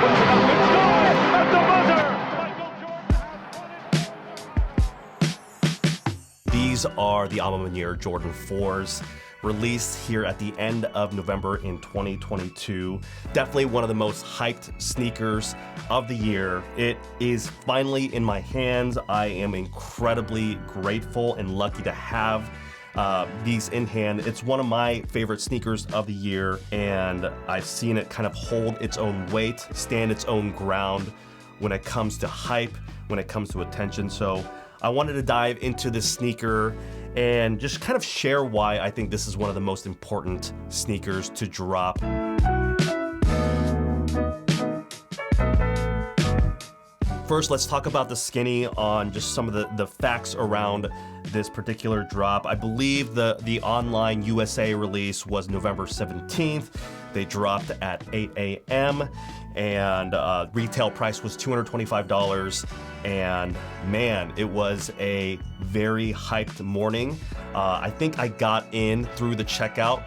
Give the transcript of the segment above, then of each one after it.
puts it up and scores at the buzzer. These are the Ma Maniére Jordan 4s, released here at the end of November in 2022. Definitely one of the most hyped sneakers of the year. It is finally in my hands. I am incredibly grateful and lucky to have these in hand. It's one of my favorite sneakers of the year, and I've seen it kind of hold its own weight, stand its own ground when it comes to hype, when it comes to attention. So I wanted to dive into this sneaker and just kind of share why I think this is one of the most important sneakers to drop. First, let's talk about the skinny on just some of the facts around this particular drop. I believe the online USA release was November 17th. They dropped at 8 a.m. and retail price was $225. And man, it was a very hyped morning. I think I got in through the checkout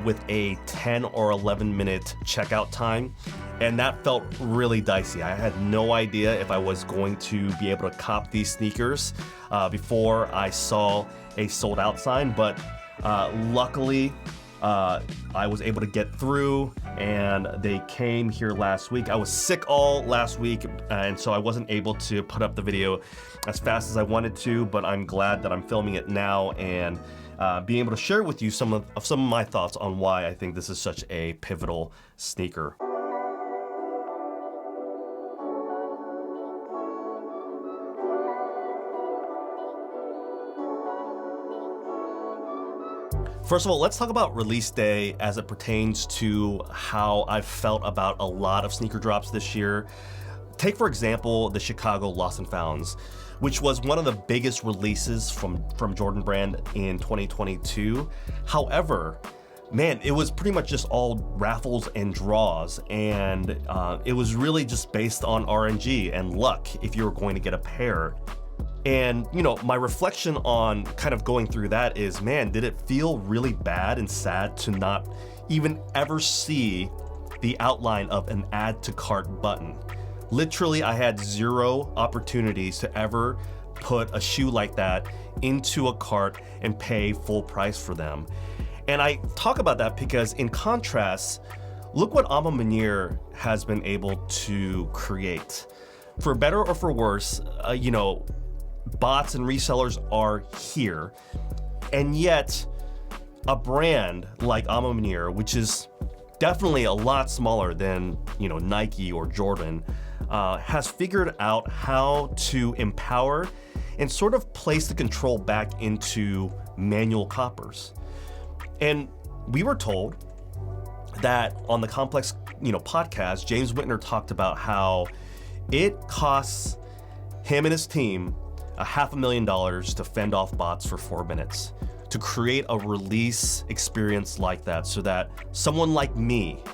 with a 10 or 11 minute checkout time. And that felt really dicey. I had no idea if I was going to be able to cop these sneakers before I saw a sold out sign, but luckily I was able to get through and they came here last week. I was sick all last week, and so I wasn't able to put up the video as fast as I wanted to, but I'm glad that I'm filming it now and being able to share with you some of my thoughts on why I think this is such a pivotal sneaker. First of all, let's talk about release day as it pertains to how I've felt about a lot of sneaker drops this year. Take, for example, the Chicago Lost and Founds, which was one of the biggest releases from Jordan Brand in 2022. However, man, it was pretty much just all raffles and draws, and it was really just based on RNG and luck if you were going to get a pair. And, you know, my reflection on kind of going through that is, man, did it feel really bad and sad to not even ever see the outline of an add to cart button? Literally, I had zero opportunities to ever put a shoe like that into a cart and pay full price for them. And I talk about that because, in contrast, look what Ma Maniére has been able to create. For better or for worse, bots and resellers are here, and yet a brand like Ma Maniére, which is definitely a lot smaller than Nike or Jordan, has figured out how to empower and sort of place the control back into manual coppers. And we were told that on the Complex podcast, James Whitner talked about how it costs him and his team $500,000 to fend off bots for 4 minutes, to create a release experience like that, so that someone like me,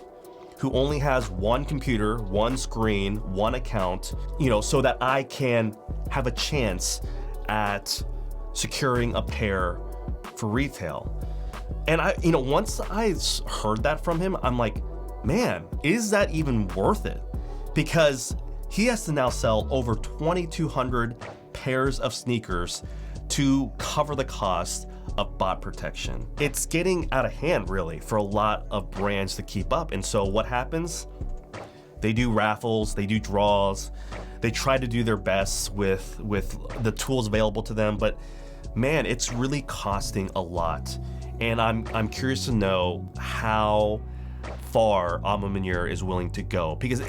who only has one computer, one screen, one account, so that I can have a chance at securing a pair for retail. And once I heard that from him, I'm like, man, is that even worth it? Because he has to now sell over 2,200 pairs of sneakers to cover the cost of bot protection. It's getting out of hand, really, for a lot of brands to keep up. And so what happens? They do raffles, they do draws, they try to do their best with the tools available to them, but man, it's really costing a lot. And I'm curious to know how far Ma Maniére is willing to go, because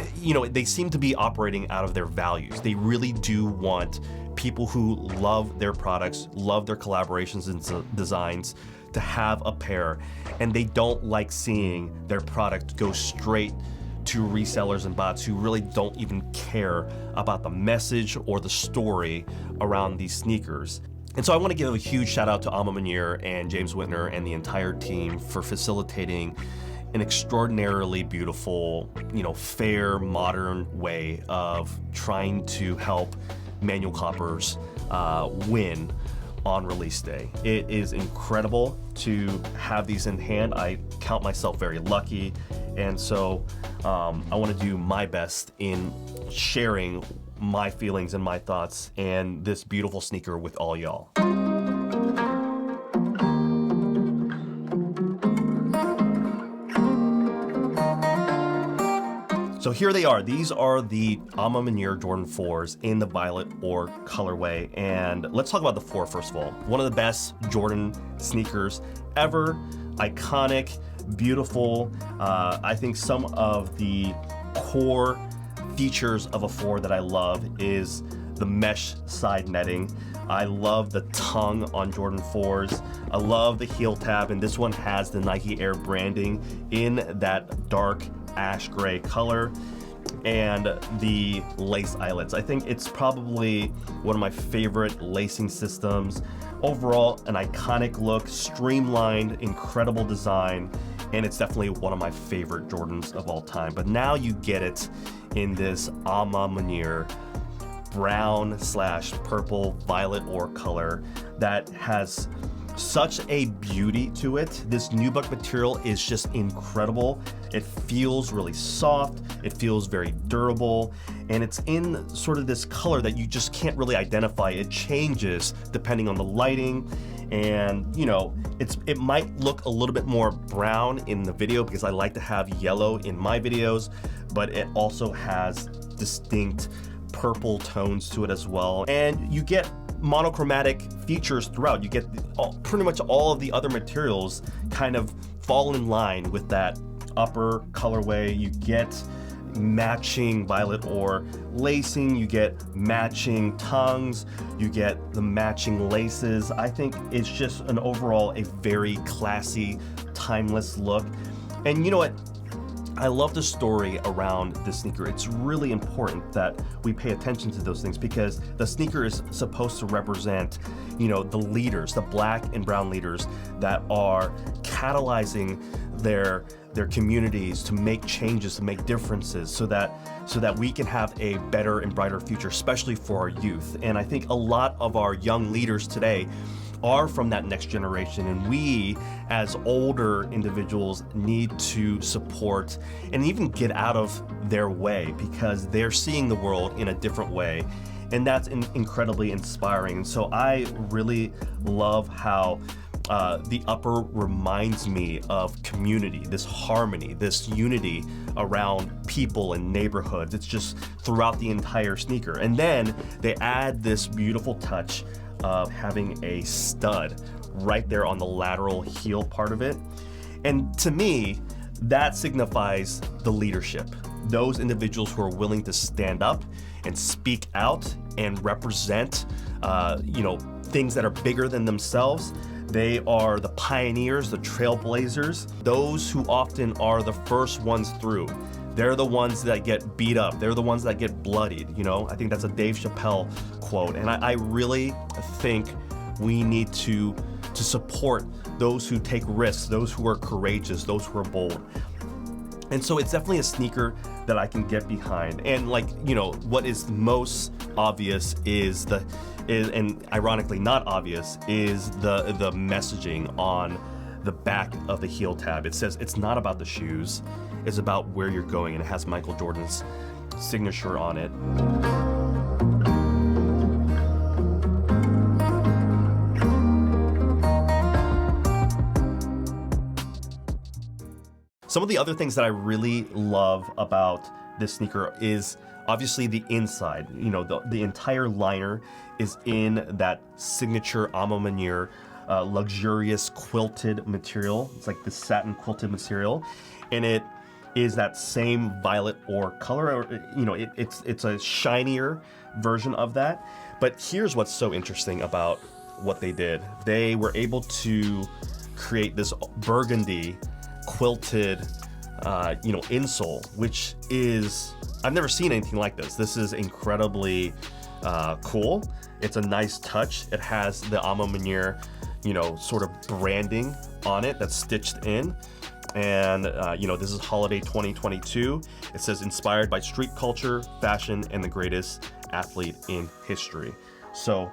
they seem to be operating out of their values. They really do want people who love their products, love their collaborations and designs, to have a pair, and they don't like seeing their product go straight to resellers and bots who really don't even care about the message or the story around these sneakers. And so I want to give a huge shout out to Ma Maniére and James Whitner and the entire team for facilitating an extraordinarily beautiful, fair, modern way of trying to help manual coppers win on release day. It is incredible to have these in hand. I count myself very lucky, and so I want to do my best in sharing my feelings and my thoughts and this beautiful sneaker with all y'all. So here they are. These are the Ma Maniére Jordan 4s in the violet ore colorway. And let's talk about the 4 first of all. One of the best Jordan sneakers ever. Iconic, beautiful. I think some of the core features of a 4 that I love is the mesh side netting. I love the tongue on Jordan 4s. I love the heel tab, and this one has the Nike Air branding in that dark ash gray color, and the lace eyelets. I think it's probably one of my favorite lacing systems. Overall, an iconic look, streamlined, incredible design, and it's definitely one of my favorite Jordans of all time. But now you get it in this Ma Maniére brown/purple violet ore color that has such a beauty to it. This nubuck material is just incredible. It feels really soft, it feels very durable, and it's in sort of this color that you just can't really identify. It changes depending on the lighting, and you know, it might look a little bit more brown in the video because I like to have yellow in my videos, but it also has distinct purple tones to it as well. And you get monochromatic features throughout. You get pretty much all of the other materials kind of fall in line with that upper colorway. You get matching violet ore lacing, you get matching tongues, you get the matching laces. I think it's just an overall a very classy, timeless look. And you know what? I love the story around the sneaker. It's really important that we pay attention to those things because the sneaker is supposed to represent, you know, the leaders, the black and brown leaders that are catalyzing their communities to make changes, to make differences, so that we can have a better and brighter future, especially for our youth. And I think a lot of our young leaders today are from that next generation, and we as older individuals need to support and even get out of their way because they're seeing the world in a different way, and that's incredibly inspiring. And so I really love how the upper reminds me of community, this harmony, this unity around people and neighborhoods. It's just throughout the entire sneaker. And then they add this beautiful touch of having a stud right there on the lateral heel part of it. And to me, that signifies the leadership. Those individuals who are willing to stand up and speak out and represent, things that are bigger than themselves. They are the pioneers, the trailblazers, those who often are the first ones through. They're the ones that get beat up. They're the ones that get bloodied. You know, I think that's a Dave Chappelle quote. And I really think we need to support those who take risks, those who are courageous, those who are bold. And so it's definitely a sneaker that I can get behind. And what is most obvious is and ironically not obvious, is the messaging on the back of the heel tab. It says it's not about the shoes, it's about where you're going, and it has Michael Jordan's signature on it. Some of the other things that I really love about this sneaker is obviously the inside. You know, the entire liner is in that signature Ma Maniére luxurious quilted material. It's like the satin quilted material, and it is that same violet ore color. It's a shinier version of that. But here's what's so interesting about what they did. They were able to create this burgundy quilted insole, which is, I've never seen anything like this. This is incredibly cool. It's a nice touch. It has the Ma Maniére sort of branding on it that's stitched in. And this is holiday 2022. It says inspired by street culture, fashion, and the greatest athlete in history. So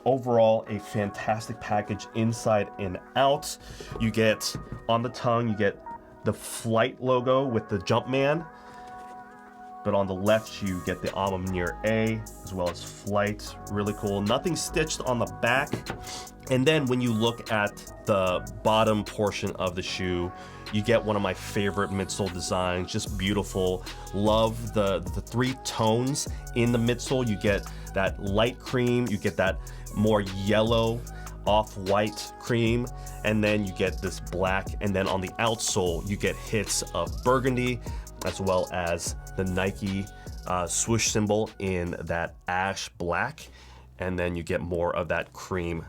overall, a fantastic package inside and out. You get on the tongue, you get the Flight logo with the Jumpman. But on the left, you get the Ma Maniére as well as Flight. Really cool. Nothing stitched on the back. And then when you look at the bottom portion of the shoe, you get one of my favorite midsole designs, just beautiful. Love the three tones in the midsole. You get that light cream, you get that more yellow off-white cream, and then you get this black, and then on the outsole, you get hits of burgundy, as well as the Nike swoosh symbol in that ash black, and then you get more of that cream.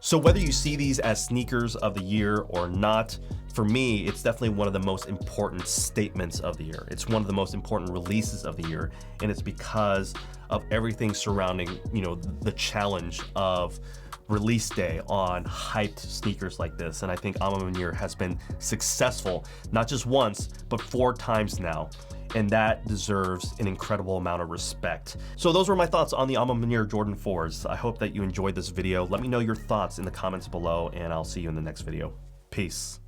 So whether you see these as sneakers of the year or not, for me, it's definitely one of the most important statements of the year. It's one of the most important releases of the year, and it's because of everything surrounding, the challenge of release day on hyped sneakers like this. And I think Ma Maniére has been successful, not just once, but 4 times now. And that deserves an incredible amount of respect. So those were my thoughts on the Ma Maniére Jordan 4s. I hope that you enjoyed this video. Let me know your thoughts in the comments below, and I'll see you in the next video. Peace.